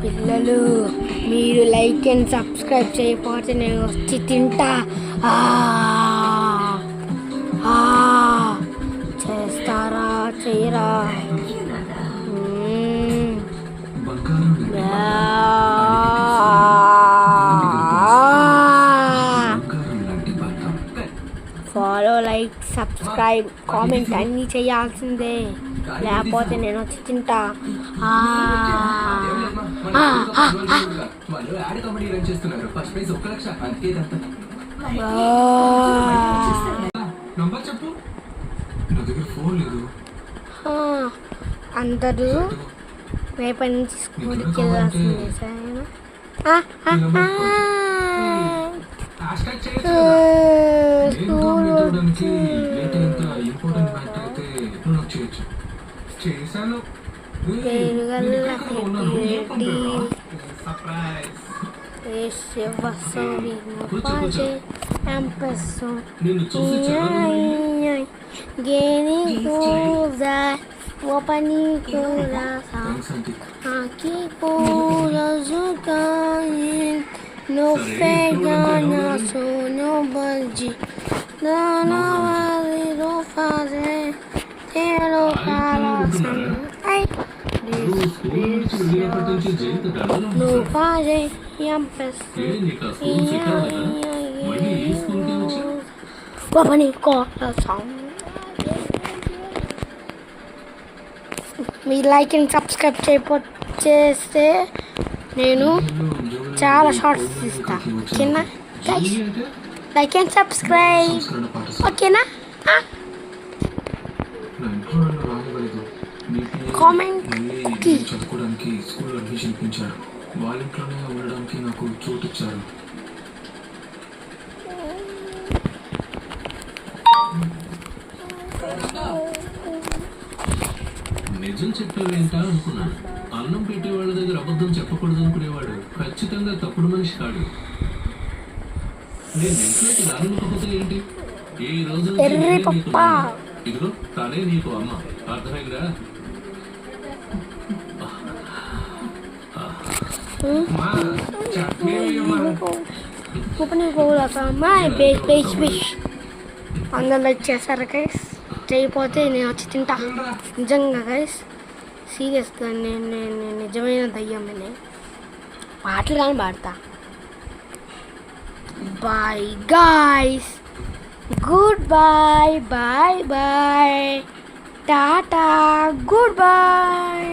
పిల్లలు మీరు like and subscribe చేయకపోతే నేను వచ్చి తింటా. చేస్తారా చేయరా? ఫాలో, లైక్, సబ్స్క్రైబ్, కామెంట్ అన్నీ చేయాల్సిందే, లేకపోతే నేను వచ్చి తింటా. అందరూ రేపటి నుంచి స్కూల్కి వెళ్ళాల్సిందే, సరేనా? Opening coração aqui por azul no pegana no bandi não vale do fazer quero coração ai no fazer e a pessoa opening coração. మీరు లైక్ అండ్ సబ్స్క్రైబ్ చేస్తే నేను చాలా షార్ట్స్ ఇస్తా, ఓకేనా? లైక్ అండ్ సబ్స్క్రైబ్, ఓకేనా? కామెంట్ చదువుకోవడానికి school admission ఇప్పించారు. వాళ్ళ ఇంట్లోనే ఉండడానికి నాకు చోటు ఇచ్చారు. నిజం చెప్పేవేంటా అనుకున్నాను. అన్నం పెట్టేవాళ్ళ దగ్గర అబద్ధం చెప్పకూడదు అనుకునేవాడు ఖచ్చితంగా తప్పుడు మనిషి కాడు. నేను ఇంట్లోకి రానుకోకపోతే ఏంటి? ఈ రోజు ఇదిగో తనే నీకు అమ్మ, అర్థమైందా? అందరు లైక్ చేస్తారా గైస్? చేయకపోతే నేను వచ్చి తింటా, నిజంగా గైస్, సీరియస్గా. నేను నిజమైన దయ్యం, పాటలు కానీ పాడతా. Bye guys, goodbye, bye bye, tata, good bye.